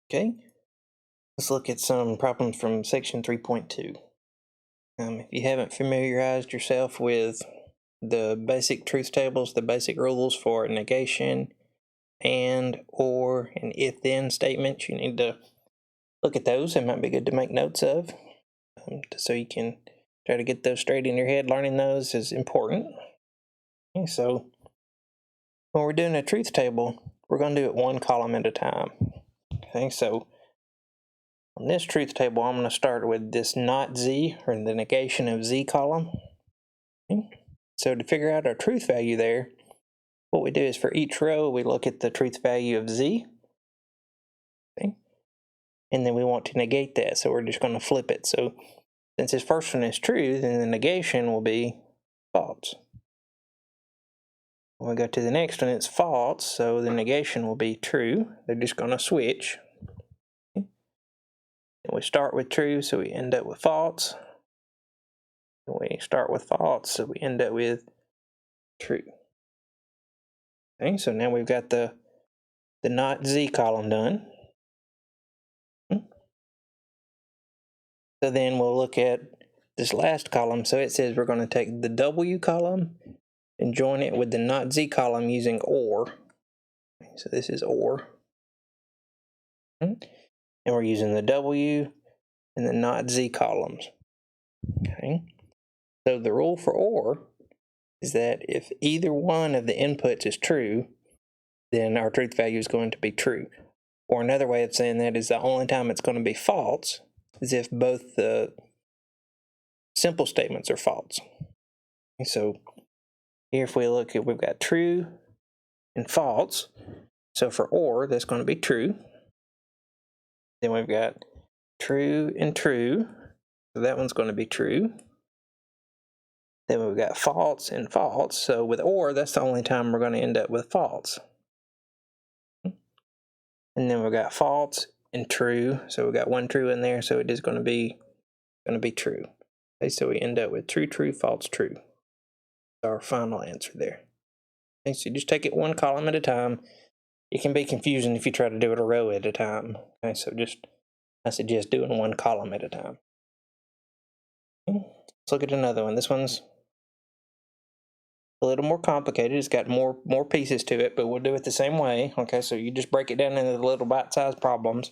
Okay, let's look at some problems from section 3.2. If you haven't familiarized yourself with the basic truth tables, the basic rules for negation, and, or, and if-then statements, you need to look at those. It might be good to make notes of, so you can try to get those straight in your head. Learning those is important. Okay, so when we're doing a truth table, we're going to do it one column at a time. Okay, so on this truth table, I'm going to start with this not z, or the negation of z column. Okay. So to figure out our truth value there, what we do is for each row, we look at the truth value of z. Okay. And then we want to negate that, so we're just going to flip it. So since this first one is true, then the negation will be false. When we go to the next one, it's false, so the negation will be true. They're just going to switch. Okay. And we start with true, so we end up with false. And we start with false, so we end up with true. Okay, so now we've got the not z column done. So then we'll look at this last column. So it says we're going to take the w column and join it with the not z column using or. So this is or. And we're using the w and the not z columns. Okay. So the rule for or is that if either one of the inputs is true, then our truth value is going to be true. Or another way of saying that is the only time it's going to be false is if both the simple statements are false. Okay, so here if we look at, we've got true and false. So for or, that's going to be true. Then we've got true and true. So that one's going to be true. Then we've got false and false. So with or, that's the only time we're going to end up with false. And then we've got false and true. So we've got one true in there, so it is going to be true. Okay, so we end up with true, true, false, true. That's our final answer there. Okay, so you just take it one column at a time. It can be confusing if you try to do it a row at a time. Okay, so I suggest doing one column at a time. Okay, let's look at another one. This one's a little more complicated. It's got more pieces to it, but we'll do it the same way. Okay, so you just break it down into the little bite-sized problems.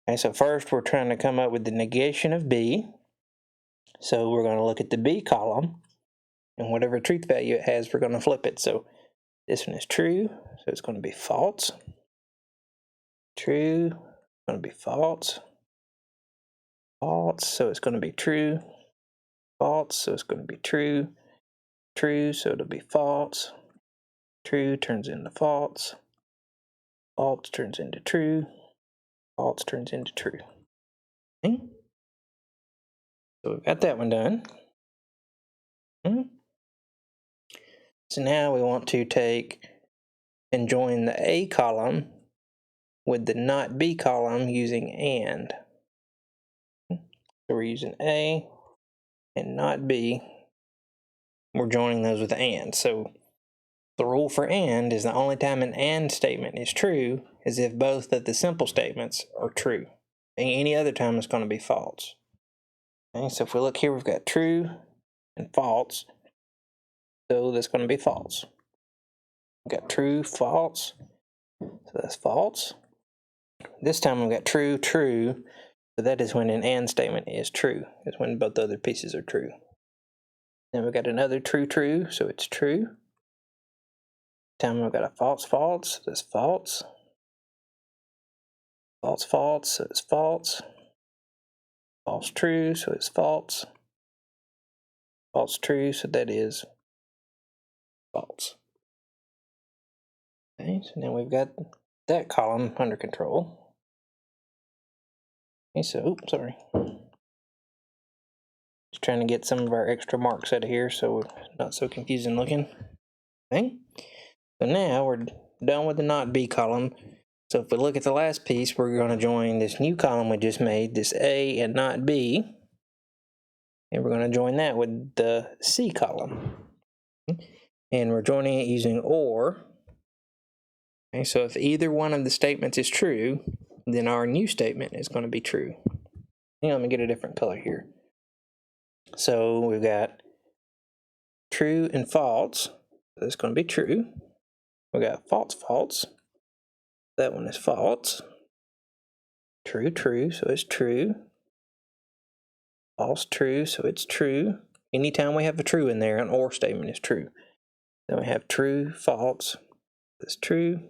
Okay, so first we're trying to come up with the negation of b. So we're going to look at the b column, and whatever truth value it has, we're going to flip it. So this one is true, so it's going to be false. True, it's going to be false. False, so it's going to be true. False, so it's going to be true. True, so it'll be false. True turns into false. False turns into true. False turns into true. Okay. So we've got that one done. Okay. So now we want to take and join the A column with the not B column using and. So we're using A and not B. We're joining those with and. So the rule for and is the only time an and statement is true is if both of the simple statements are true. And any other time it's going to be false. Okay, so if we look here, we've got true and false. So that's going to be false. We've got true, false. So that's false. This time we've got true, true. So that is when an and statement is true. It's when both other pieces are true. Then we've got another true, true. So it's true. This time we've got a false, false. So that's false. False, false. So it's false. False, true. So it's false. False, true. So that is false. Okay, so now we've got that column under control. Okay, so, oops, sorry. Just trying to get some of our extra marks out of here so it's not so confusing looking. Okay, so now we're done with the not B column. So if we look at the last piece, we're going to join this new column we just made, this A and not B. And we're going to join that with the C column. And we're joining it using or. Okay, so if either one of the statements is true, then our new statement is going to be true. Let me get a different color here. So we've got true and false. That's going to be true. We got false, false. That one is false. True, true, so it's true. False, true, so it's true. Anytime we have a true in there, an or statement is true. Then we have true, false. That's true.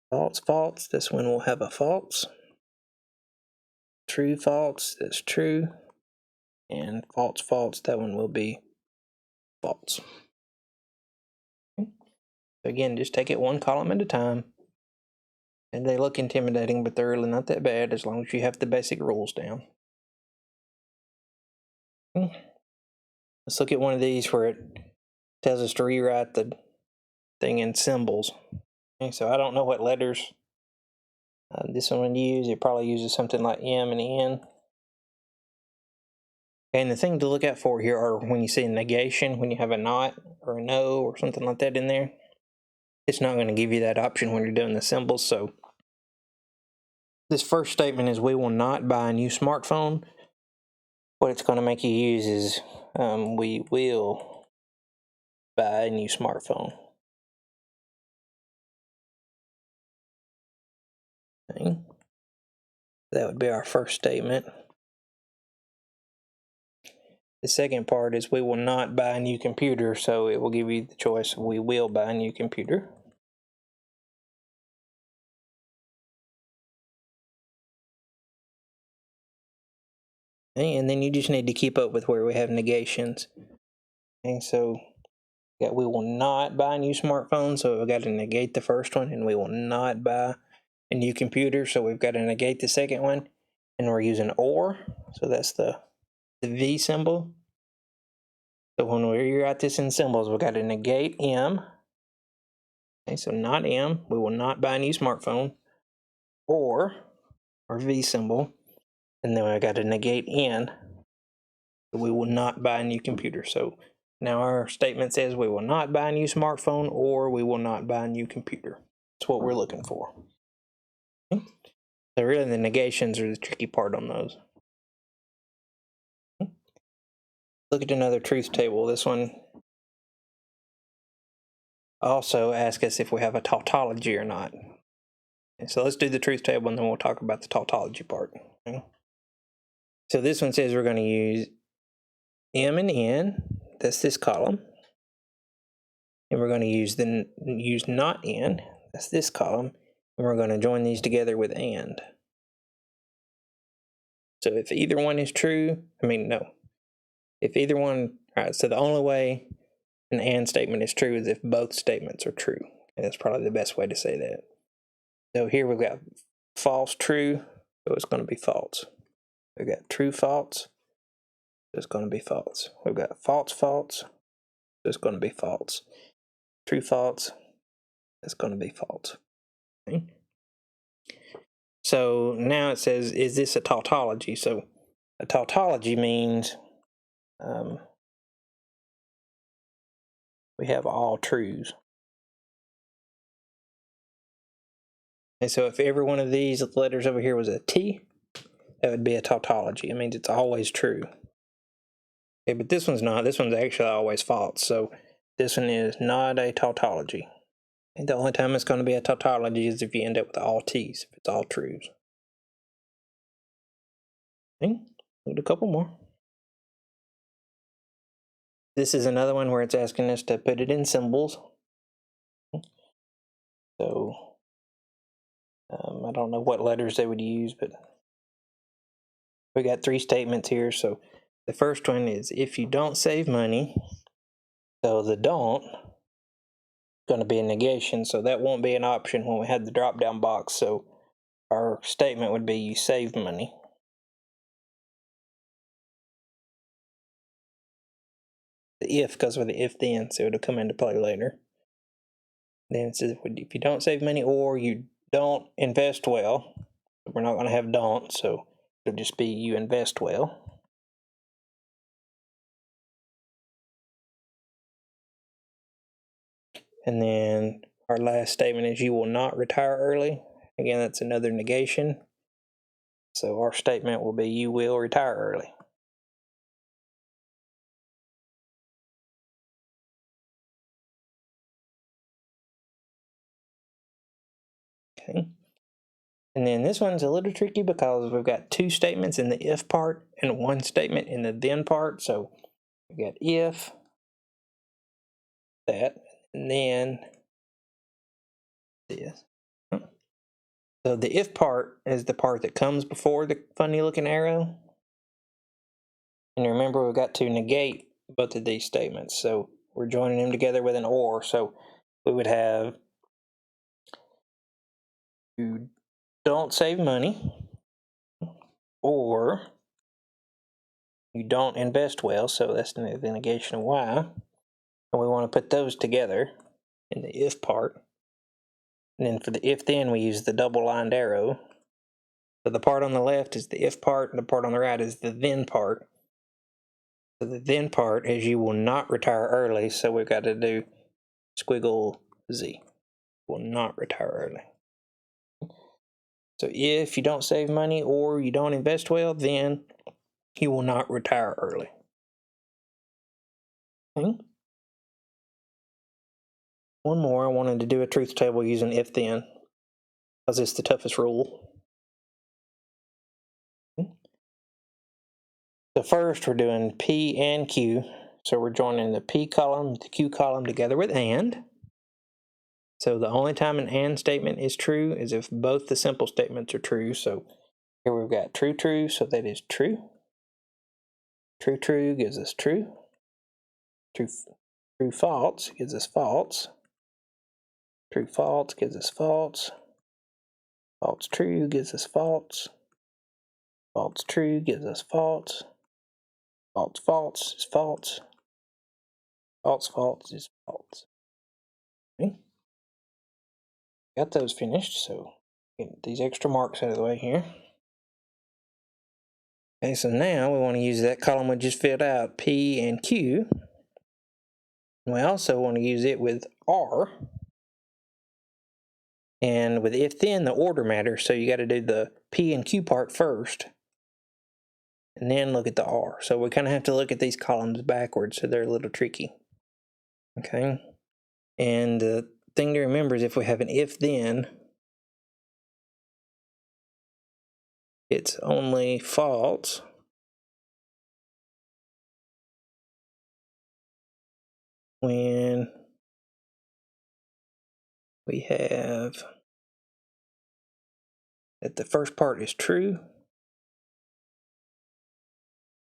False, false. This one will have a false. True, false. That's true. And false, false. That one will be false. Again, just take it one column at a time. And they look intimidating, but they're really not that bad as long as you have the basic rules down. Let's look at one of these where it tells us to rewrite the thing in symbols. Okay, so I don't know what letters this one would use. It probably uses something like M and N. And the thing to look out for here are when you see a negation, when you have a not or a no or something like that in there. It's not going to give you that option when you're doing the symbols. So this first statement is we will not buy a new smartphone. What it's going to make you use is we will buy a new smartphone. Okay. That would be our first statement. The second part is we will not buy a new computer, so it will give you the choice of we will buy a new computer. Okay, and then you just need to keep up with where we have negations. Okay, so we will not buy a new smartphone, so we've got to negate the first one, and we will not buy a new computer, so we've got to negate the second one, and we're using or, so that's the V symbol. So when we write this in symbols, we've got to negate M. Okay, so not M, we will not buy a new smartphone, or V symbol, and then I got to negate N. So we will not buy a new computer. So now our statement says we will not buy a new smartphone or we will not buy a new computer. That's what we're looking for. Okay. So really the negations are the tricky part on those. Okay. Look at another truth table. This one also asks us if we have a tautology or not. Okay, so let's do the truth table and then we'll talk about the tautology part. Okay. So this one says we're going to use M and N. That's this column. And we're going to use not N. That's this column. And we're going to join these together with and. So if either one is true, if either one, all right, so the only way an and statement is true is if both statements are true. And that's probably the best way to say that. So here we've got false, true, so it's going to be false. We've got true, false, so it's going to be false. We've got false, false, so it's going to be false. True, false, it's going to be false. Okay. So now it says, is this a tautology? So a tautology means we have all truths. And so if every one of these letters over here was a T, that would be a tautology. It means it's always true. Okay, but this one's not. This one's actually always false. So this one is not a tautology. And the only time it's going to be a tautology is if you end up with all T's, if it's all truths. Okay, look a couple more. This is another one where it's asking us to put it in symbols. So I don't know what letters they would use, but we got three statements here. So the first one is if you don't save money, so the don't is going to be a negation, so that won't be an option when we have the drop down box. So our statement would be you save money. The if goes with the if then, so it'll come into play later. Then it says if you don't save money or you don't invest well, we're not going to have don't, so it'll just be you invest well. And then our last statement is you will not retire early. Again, that's another negation. So our statement will be, you will retire early. Okay. And then this one's a little tricky because we've got two statements in the if part and one statement in the then part. So we've got if, that, and then this. So the if part is the part that comes before the funny looking arrow. And remember, we've got to negate both of these statements. So we're joining them together with an or. So we would have, you don't save money, or you don't invest well. So that's the negation of why. And we want to put those together in the if part. And then for the if then, we use the double lined arrow. So the part on the left is the if part, and the part on the right is the then part. So the then part is you will not retire early, so we've got to do squiggle Z. Will not retire early. So if you don't save money or you don't invest well, then you will not retire early. Okay. One more, I wanted to do a truth table using if then, because it's the toughest rule. Okay. So first we're doing P and Q. So we're joining the P column, the Q column together with and. So the only time an and statement is true is if both the simple statements are true. So here we've got true, true, so that is true. True, true gives us true. True, true, false gives us false. True, false gives us false. False, true gives us false. False, true gives us false. False, false is false. False, false is false. Okay. Got those finished, so get these extra marks out of the way here. Okay, so now we want to use that column we just filled out, P and Q. We also want to use it with R. And with if then, the order matters, so you got to do the P and Q part first, and then look at the R. So we kind of have to look at these columns backwards, so they're a little tricky. Okay, and the thing to remember is if we have an if then, it's only false when we have that the first part is true,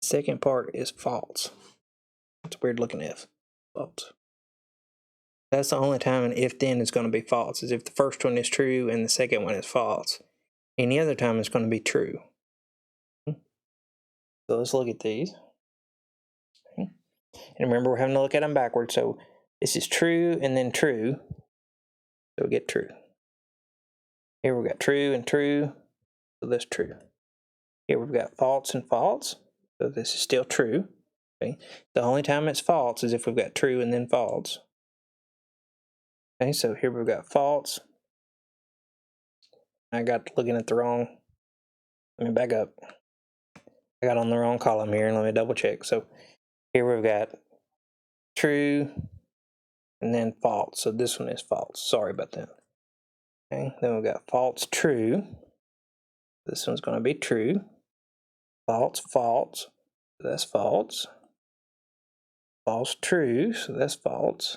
the second part is false. It's a weird looking if. False. That's the only time an if then is going to be false, is if the first one is true and the second one is false. Any other time it's going to be true. So let's look at these. Okay. And remember, we're having to look at them backwards. So this is true and then true. So we get true. Here we've got true and true. So that's true. Here we've got false and false. So this is still true. Okay. The only time it's false is if we've got true and then false. Okay, so here we've got false. I got looking at the wrong. Let me back up. I got on the wrong column here, and let me double check. So here we've got true and then false. So this one is false. Sorry about that. Okay, then we've got false, true. This one's going to be true. False, false. So that's false. False, true. So that's false.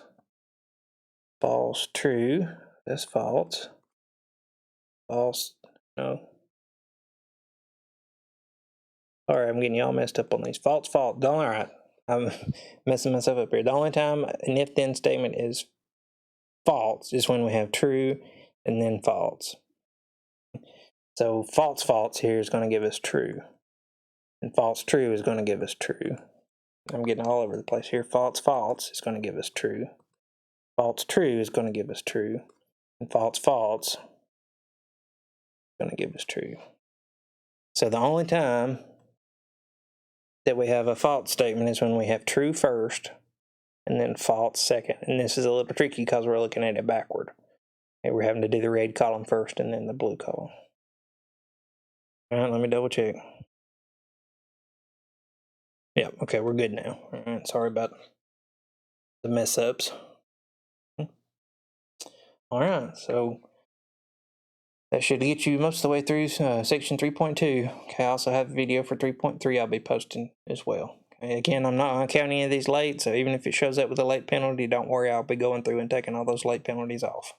False, true. That's false. False, no. Sorry, I'm getting y'all messed up on these. False, false. All right. I'm messing myself up here. The only time an if then statement is false is when we have true and then false. So false, false here is going to give us true. And false, true is going to give us true. I'm getting all over the place here. False, false is going to give us true. False, true is going to give us true. And false, false is going to give us true. So the only time that we have a false statement is when we have true first and then false second. And this is a little tricky because we're looking at it backward. Okay, we're having to do the red column first and then the blue column. All right, let me double check. Yeah, okay, we're good now. All right, sorry about the mess ups. All right, so that should get you most of the way through section 3.2. Okay, I also have a video for 3.3 I'll be posting as well. Okay, again, I'm not counting any of these late, so even if it shows up with a late penalty, don't worry, I'll be going through and taking all those late penalties off.